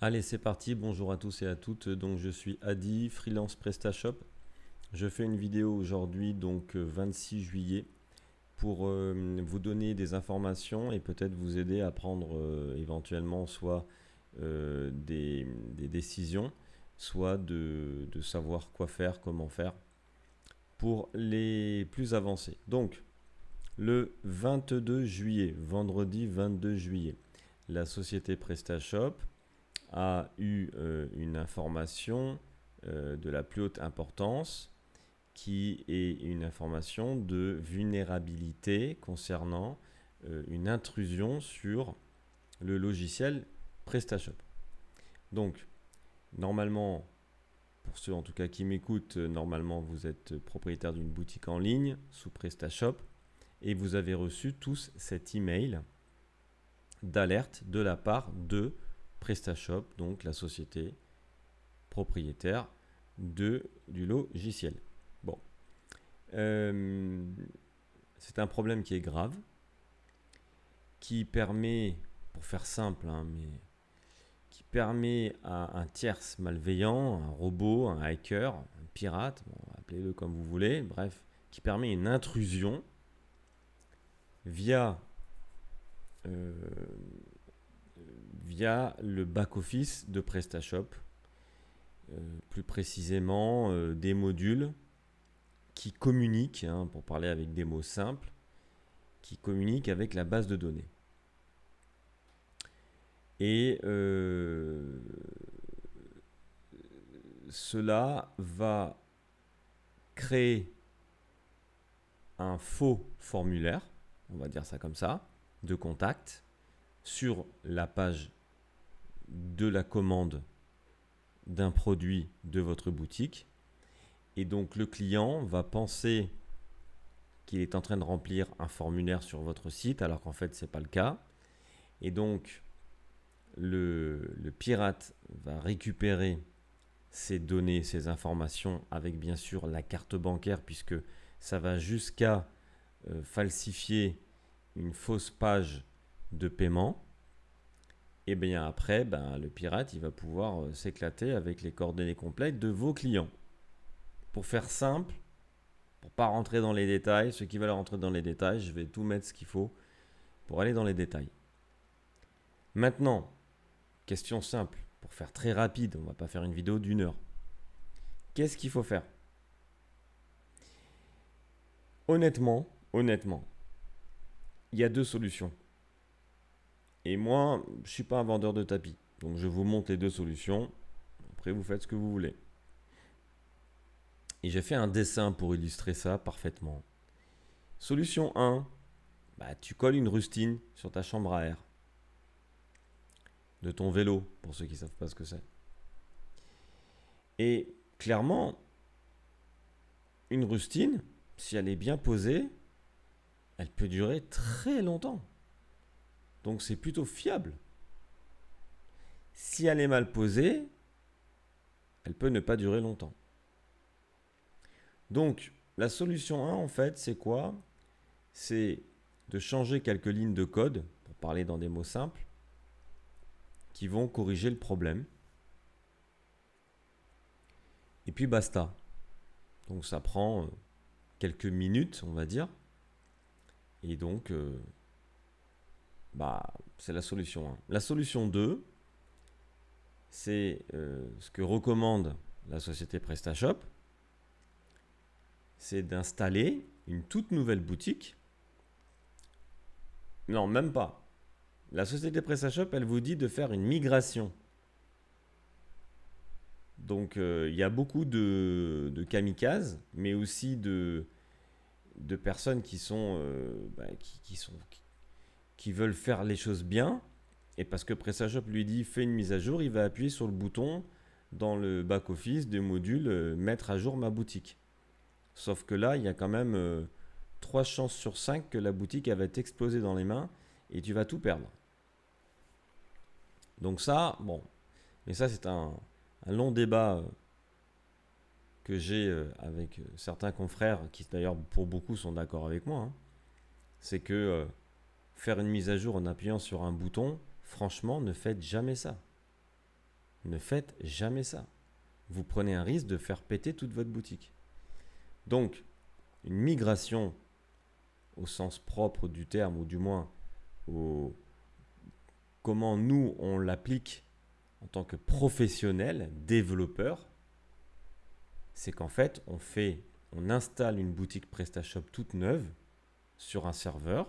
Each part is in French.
Allez, c'est parti. Bonjour à tous et à toutes. Donc, je suis Adi, freelance PrestaShop. Je fais une vidéo aujourd'hui, donc 26 juillet, pour vous donner des informations et peut-être vous aider à prendre éventuellement soit des décisions, soit de savoir quoi faire, comment faire pour les plus avancés. Donc, le 22 juillet, vendredi 22 juillet, la société PrestaShop a eu une information de la plus haute importance qui est une information de vulnérabilité concernant une intrusion sur le logiciel PrestaShop. Donc, normalement, pour ceux en tout cas qui m'écoutent, normalement vous êtes propriétaire d'une boutique en ligne sous PrestaShop et vous avez reçu tous cet email d'alerte de la part de PrestaShop, donc la société propriétaire du logiciel. Bon, c'est un problème qui est grave, qui permet, pour faire simple, mais qui permet à un tierce malveillant, un robot, un hacker, un pirate, bon, appelez-le comme vous voulez, bref, qui permet une intrusion via le back-office de PrestaShop, plus précisément des modules qui communiquent, pour parler avec des mots simples, qui communiquent avec la base de données. Et cela va créer un faux formulaire, on va dire ça comme ça, de contact sur la page de la commande d'un produit de votre boutique. Et donc le client va penser qu'il est en train de remplir un formulaire sur votre site alors qu'en fait ce n'est pas le cas. Et donc le pirate va récupérer ces données, ces informations avec bien sûr la carte bancaire puisque ça va jusqu'à falsifier une fausse page de paiement. Et bien après, le pirate il va pouvoir s'éclater avec les coordonnées complètes de vos clients. Pour faire simple, pour ne pas rentrer dans les détails, ceux qui veulent rentrer dans les détails, je vais tout mettre ce qu'il faut pour aller dans les détails. Maintenant, question simple, pour faire très rapide, on ne va pas faire une vidéo d'1 heure. Qu'est-ce qu'il faut faire ? Honnêtement, il y a deux solutions. Et moi, je ne suis pas un vendeur de tapis. Donc je vous montre les deux solutions. Après, vous faites ce que vous voulez. Et j'ai fait un dessin pour illustrer ça parfaitement. Solution 1, tu colles une rustine sur ta chambre à air. De ton vélo, pour ceux qui ne savent pas ce que c'est. Et clairement, une rustine, si elle est bien posée, elle peut durer très longtemps. Donc c'est plutôt fiable. Si elle est mal posée, elle peut ne pas durer longtemps. Donc la solution 1 en fait, c'est quoi ? C'est de changer quelques lignes de code, pour parler dans des mots simples, qui vont corriger le problème. Et puis basta. Donc ça prend quelques minutes, on va dire. Et donc, c'est la solution 1. La solution 2, c'est ce que recommande la société PrestaShop, c'est d'installer une toute nouvelle boutique. Non, même pas. La société PrestaShop, elle vous dit de faire une migration. Donc, il y a beaucoup de kamikazes, mais aussi de personnes qui veulent faire les choses bien. Et parce que PrestaShop lui dit fais une mise à jour, il va appuyer sur le bouton dans le back-office des modules mettre à jour ma boutique. Sauf que là, il y a quand même 3 chances sur 5 que la boutique elle va t'exploser dans les mains et tu vas tout perdre. Donc ça, bon, mais ça c'est un long débat que j'ai avec certains confrères qui d'ailleurs pour beaucoup sont d'accord avec moi. C'est que faire une mise à jour en appuyant sur un bouton, franchement, ne faites jamais ça. Ne faites jamais ça. Vous prenez un risque de faire péter toute votre boutique. Donc, une migration au sens propre du terme, ou du moins comment nous on l'applique en tant que professionnel, développeur, c'est qu'en fait on installe une boutique PrestaShop toute neuve sur un serveur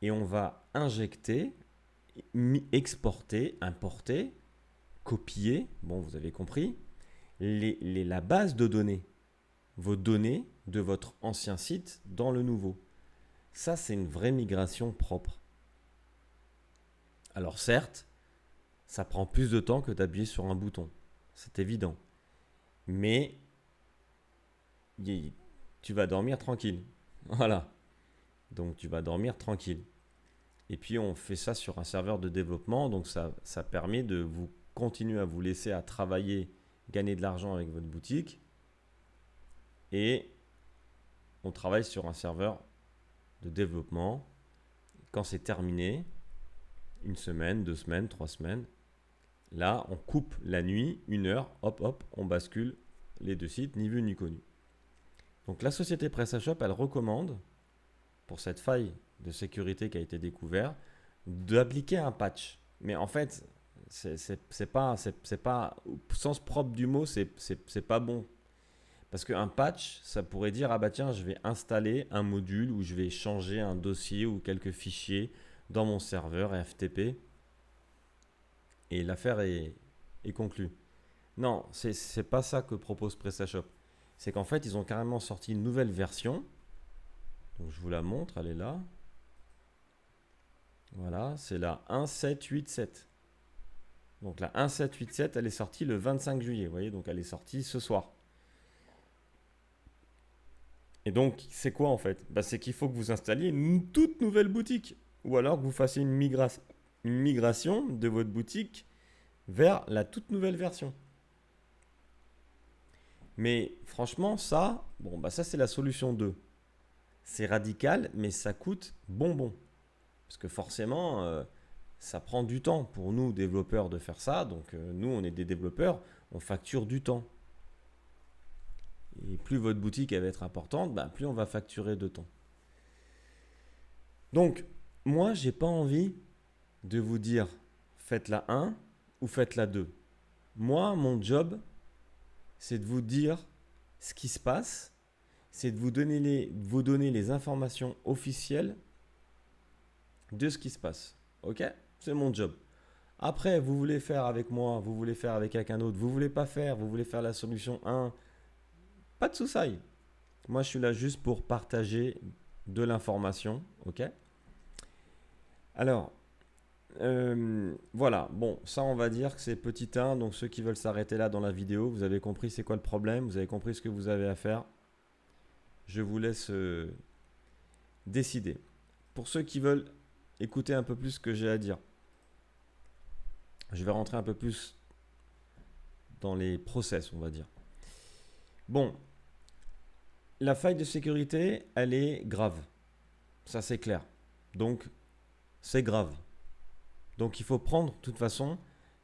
et on va injecter, exporter, importer, copier, bon vous avez compris, la base de données, vos données de votre ancien site dans le nouveau. Ça, c'est une vraie migration propre. Alors certes, ça prend plus de temps que d'appuyer sur un bouton, c'est évident. Mais tu vas dormir tranquille. Voilà. Donc tu vas dormir tranquille. Et puis on fait ça sur un serveur de développement, donc ça permet de vous continuer à vous laisser à travailler, gagner de l'argent avec votre boutique. Et on travaille sur un serveur de développement. Quand c'est terminé, 1 semaine, 2 semaines, 3 semaines, là on coupe la nuit, 1 heure, hop hop, on bascule les 2 sites, ni vu ni connu. Donc la société PrestaShop, elle recommande, pour cette faille de sécurité qui a été découverte, d'appliquer un patch. Mais en fait, c'est pas, au sens propre du mot, c'est pas bon. Parce qu'un patch, ça pourrait dire, ah bah tiens, je vais installer un module ou je vais changer un dossier ou quelques fichiers dans mon serveur FTP et l'affaire est conclue. Non, c'est pas ça que propose PrestaShop. C'est qu'en fait, ils ont carrément sorti une nouvelle version. Donc je vous la montre, elle est là. Voilà, c'est la 1.7.8.7. Donc la 1.7.8.7, elle est sortie le 25 juillet. Vous voyez, donc elle est sortie ce soir. Et donc, c'est quoi en fait? C'est qu'il faut que vous installiez une toute nouvelle boutique. Ou alors que vous fassiez une migration de votre boutique vers la toute nouvelle version. Mais franchement, ça, ça c'est la solution 2. C'est radical, mais ça coûte bonbon. Parce que forcément, ça prend du temps pour nous, développeurs, de faire ça. Donc nous, on est des développeurs, on facture du temps. Et plus votre boutique elle va être importante, plus on va facturer de temps. Donc, moi, j'ai pas envie de vous dire faites la 1 ou faites la 2. Moi, mon job, c'est de vous dire ce qui se passe, c'est de vous donner les informations officielles de ce qui se passe. Ok? C'est mon job. Après, vous voulez faire avec moi, vous voulez faire avec quelqu'un d'autre, vous voulez pas faire, vous voulez faire la solution 1, pas de soucis. Moi, je suis là juste pour partager de l'information. Ok? Alors, voilà, bon, ça on va dire que c'est petit 1, donc ceux qui veulent s'arrêter là dans la vidéo, vous avez compris c'est quoi le problème, vous avez compris ce que vous avez à faire. Je vous laisse décider. Pour ceux qui veulent écouter un peu plus ce que j'ai à dire, je vais rentrer un peu plus dans les process, on va dire. Bon, la faille de sécurité, elle est grave, ça c'est clair, donc c'est grave. Donc il faut prendre de toute façon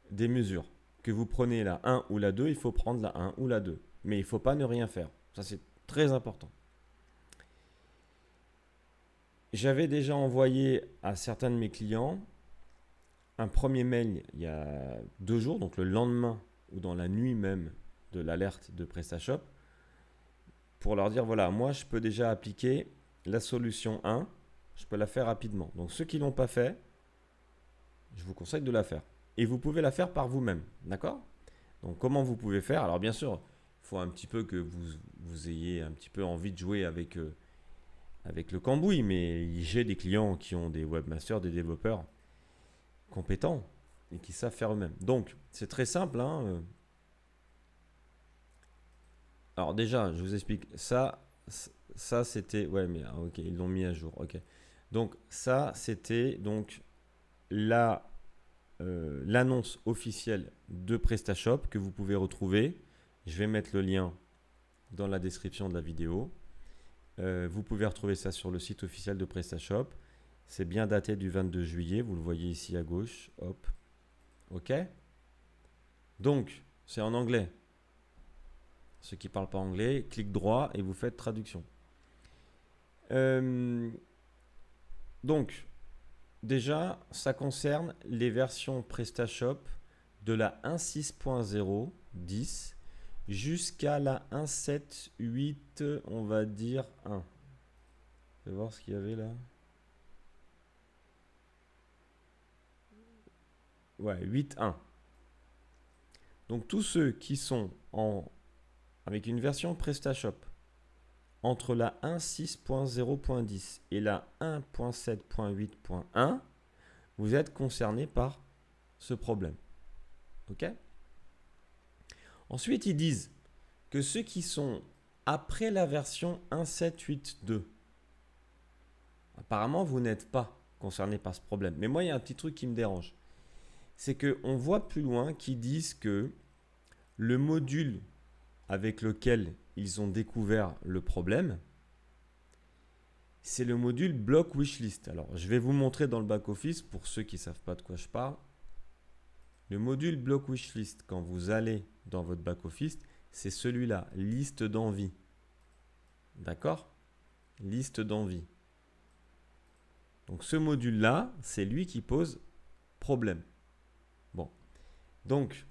des mesures. Que vous prenez la 1 ou la 2, il faut prendre la 1 ou la 2. Mais il ne faut pas ne rien faire. Ça c'est très important. J'avais déjà envoyé à certains de mes clients un premier mail il y a 2 jours, donc le lendemain ou dans la nuit même de l'alerte de PrestaShop, pour leur dire voilà, moi je peux déjà appliquer la solution 1, je peux la faire rapidement. Donc ceux qui ne l'ont pas fait, je vous conseille de la faire. Et vous pouvez la faire par vous-même, d'accord? Donc comment vous pouvez faire? Alors bien sûr, il faut un petit peu que vous ayez un petit peu envie de jouer avec le cambouis, mais j'ai des clients qui ont des webmasters, des développeurs compétents et qui savent faire eux-mêmes. Donc c'est très simple. Alors déjà, je vous explique. Ça c'était... Ouais, mais ok, ils l'ont mis à jour. Ok. Donc ça, c'était donc l'annonce officielle de PrestaShop que vous pouvez retrouver. Je vais mettre le lien dans la description de la vidéo. Vous pouvez retrouver ça sur le site officiel de PrestaShop. C'est bien daté du 22 juillet. Vous le voyez ici à gauche. Hop. OK. Donc, c'est en anglais. Ceux qui ne parlent pas anglais, clic droit et vous faites traduction. Donc, déjà, ça concerne les versions PrestaShop de la 1.6.0 10 jusqu'à la 1.7.8, on va dire 1. Je vais voir ce qu'il y avait là. Ouais, 8.1. Donc tous ceux qui sont avec une version PrestaShop entre la 1.6.0.10 et la 1.7.8.1, vous êtes concernés par ce problème. OK ? Ensuite, ils disent que ceux qui sont après la version 1.7.8.2, apparemment, vous n'êtes pas concernés par ce problème. Mais moi, il y a un petit truc qui me dérange. C'est qu'on voit plus loin qu'ils disent que le module avec lequel ils ont découvert le problème, c'est le module Block Wishlist. Alors, je vais vous montrer dans le back-office pour ceux qui ne savent pas de quoi je parle. Le module Block Wishlist, quand vous allez dans votre back-office, c'est celui-là, liste d'envie. D'accord ? Liste d'envie. Donc, ce module-là, c'est lui qui pose problème. Bon. Donc,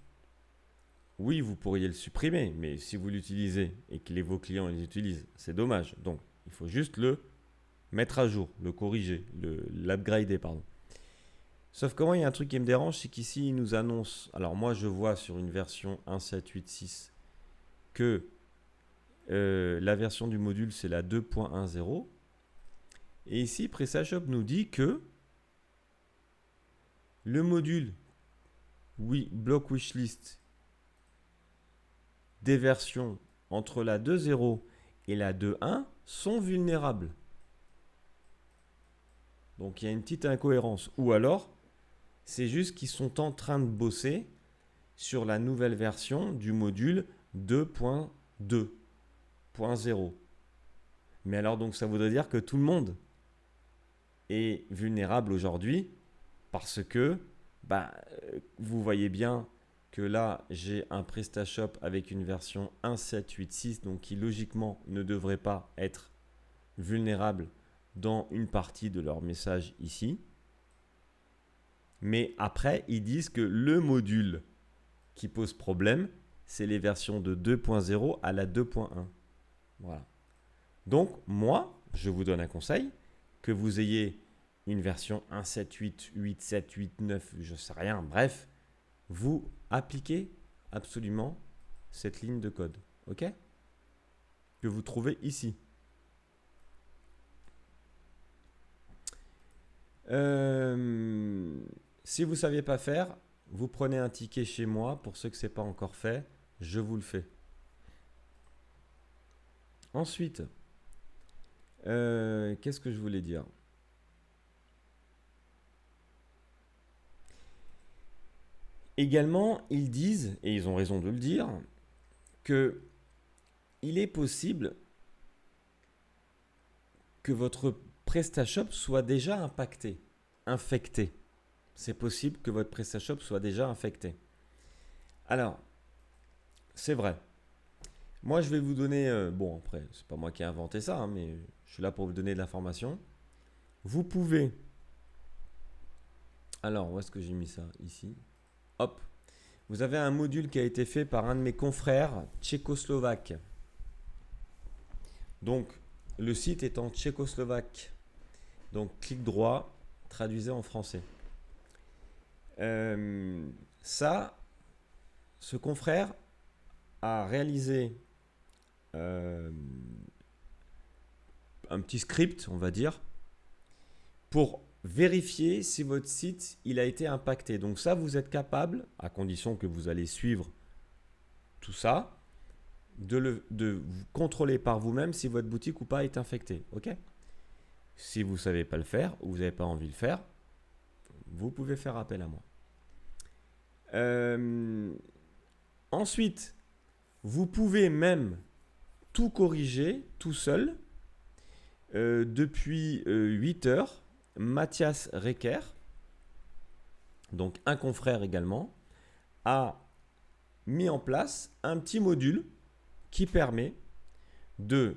oui, vous pourriez le supprimer, mais si vous l'utilisez et que vos clients l'utilisent, c'est dommage. Donc, il faut juste le mettre à jour, le corriger, l'upgrader, pardon. Sauf que moi, il y a un truc qui me dérange, c'est qu'ici, il nous annonce... Alors moi, je vois sur une version 1.7.8.6 que la version du module, c'est la 2.10. Et ici, PrestaShop nous dit que le module Block Wishlist des versions entre la 2.0 et la 2.1 sont vulnérables. Donc, il y a une petite incohérence. Ou alors, c'est juste qu'ils sont en train de bosser sur la nouvelle version du module 2.2.0. Mais alors, donc, ça voudrait dire que tout le monde est vulnérable aujourd'hui parce que vous voyez bien que là, j'ai un PrestaShop avec une version 1.7.8.6, donc qui logiquement ne devrait pas être vulnérable dans une partie de leur message ici. Mais après, ils disent que le module qui pose problème, c'est les versions de 2.0 à la 2.1. Voilà. Donc, moi, je vous donne un conseil, que vous ayez une version 1.7.8, 8.7, 8.9, je ne sais rien, bref, vous appliquez absolument cette ligne de code, ok ? Que vous trouvez ici. Si vous ne saviez pas faire, vous prenez un ticket chez moi. Pour ceux que ce n'est pas encore fait, je vous le fais. Ensuite, qu'est-ce que je voulais dire ? Également, ils disent, et ils ont raison de le dire, que il est possible que votre PrestaShop soit déjà infecté. C'est possible que votre PrestaShop soit déjà infecté. Alors, c'est vrai. Moi, je vais vous donner... bon, après, c'est pas moi qui ai inventé ça, hein, mais je suis là pour vous donner de l'information. Vous pouvez... Alors, où est-ce que j'ai mis ça ? Ici. Hop. Vous avez un module qui a été fait par un de mes confrères tchécoslovaques. Donc, le site est en tchécoslovaque. Donc, clic droit, traduisez en français. Ce confrère a réalisé un petit script, on va dire, pour vérifier si votre site il a été impacté. Donc ça, vous êtes capable, à condition que vous allez suivre tout ça, de vous contrôler par vous-même si votre boutique ou pas est infectée. Ok ? Si vous ne savez pas le faire ou vous n'avez pas envie de le faire, vous pouvez faire appel à moi. Ensuite, vous pouvez même tout corriger tout seul depuis 8 heures. Mathias Recker, donc un confrère également, a mis en place un petit module qui permet de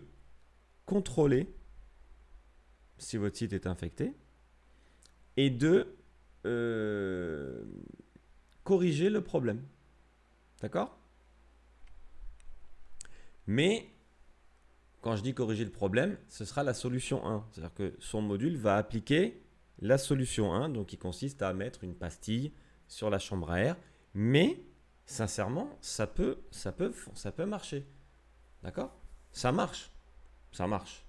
contrôler si votre site est infecté et de corriger le problème. D'accord? Mais quand je dis corriger le problème, ce sera la solution 1. C'est-à-dire que son module va appliquer la solution 1, donc qui consiste à mettre une pastille sur la chambre à air. Mais sincèrement, ça peut marcher. D'accord? Ça marche. Ça marche.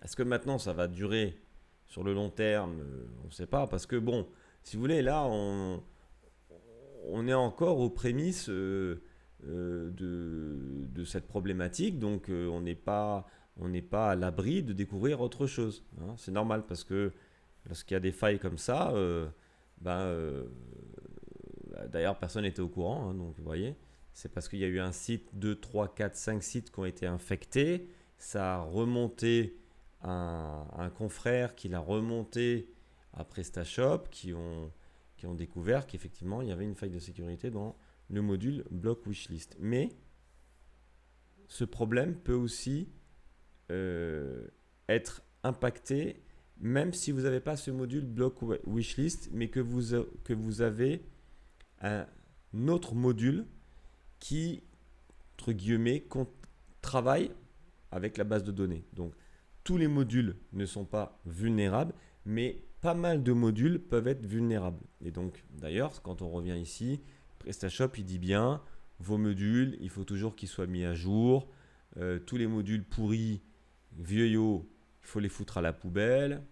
Est-ce que maintenant ça va durer sur le long terme? On ne sait pas. Parce que bon, si vous voulez, là, on est encore aux prémices de cette problématique. Donc, on n'est pas à l'abri de découvrir autre chose. Hein. C'est normal parce que lorsqu'il y a des failles comme ça, d'ailleurs, personne n'était au courant. Hein, donc, vous voyez, c'est parce qu'il y a eu un site, 2, 3, 4, 5 sites qui ont été infectés. Ça a remonté à un confrère qui l'a remonté à PrestaShop, qui ont découvert qu'effectivement, il y avait une faille de sécurité dans le module Block Wishlist. Mais ce problème peut aussi être impacté même si vous n'avez pas ce module Block Wishlist, mais que vous avez un autre module qui, entre guillemets, travaille avec la base de données. Donc, tous les modules ne sont pas vulnérables, mais pas mal de modules peuvent être vulnérables. Et donc, d'ailleurs, quand on revient ici, PrestaShop, il dit bien, vos modules, il faut toujours qu'ils soient mis à jour. Tous les modules pourris, vieillots, il faut les foutre à la poubelle,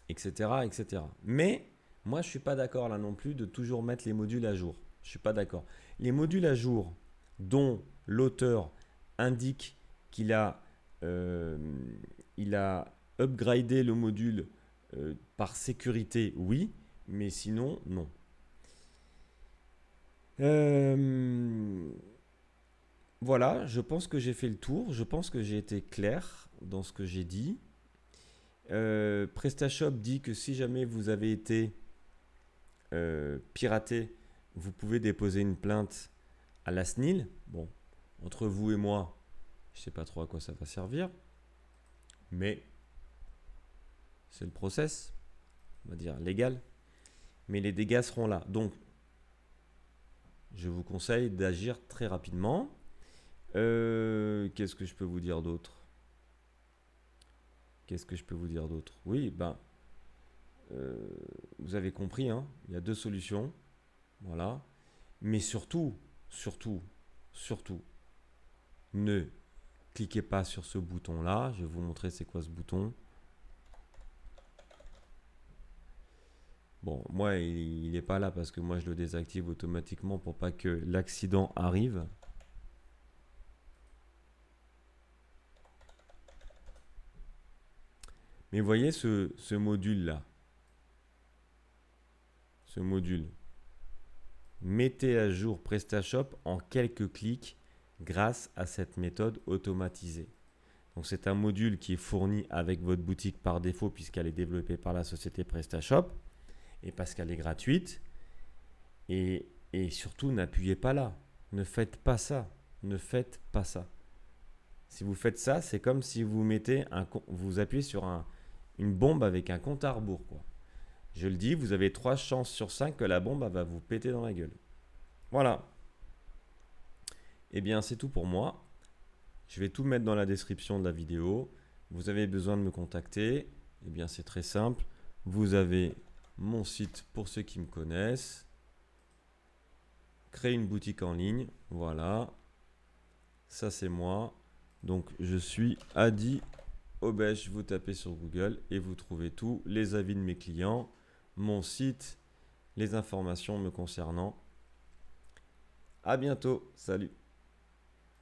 etc., etc. Mais moi, je ne suis pas d'accord là non plus de toujours mettre les modules à jour. Je ne suis pas d'accord. Les modules à jour dont l'auteur indique qu'il a upgradé le module par sécurité, oui, mais sinon, non. Voilà, je pense que j'ai fait le tour. Je pense que j'ai été clair dans ce que j'ai dit. PrestaShop dit que si jamais vous avez été piraté, vous pouvez déposer une plainte à la SNIL. Bon, entre vous et moi, je ne sais pas trop à quoi ça va servir, mais c'est le process, on va dire légal. Mais les dégâts seront là. Donc, je vous conseille d'agir très rapidement. Qu'est-ce que je peux vous dire d'autre? Oui, vous avez compris, hein, il y a deux solutions. Voilà. Mais surtout, ne cliquez pas sur ce bouton-là. Je vais vous montrer c'est quoi ce bouton. Bon, moi, il n'est pas là parce que moi, je le désactive automatiquement pour pas que l'accident arrive. Mais vous voyez ce module-là. Ce module. Mettez à jour PrestaShop en quelques clics grâce à cette méthode automatisée. Donc, c'est un module qui est fourni avec votre boutique par défaut puisqu'elle est développée par la société PrestaShop et parce qu'elle est gratuite. Et surtout, n'appuyez pas là. Ne faites pas ça. Ne faites pas ça. Si vous faites ça, c'est comme si vous appuyez sur une bombe avec un compte à rebours, quoi. Je le dis, vous avez 3 chances sur 5 que la bombe va vous péter dans la gueule. Voilà. Eh bien, c'est tout pour moi. Je vais tout mettre dans la description de la vidéo. Vous avez besoin de me contacter. Eh bien, c'est très simple. Vous avez mon site pour ceux qui me connaissent. Créer une boutique en ligne. Voilà. Ça, c'est moi. Donc, je suis Adi Obèche. Vous tapez sur Google et vous trouvez tout. Les avis de mes clients, mon site, les informations me concernant. À bientôt. Salut.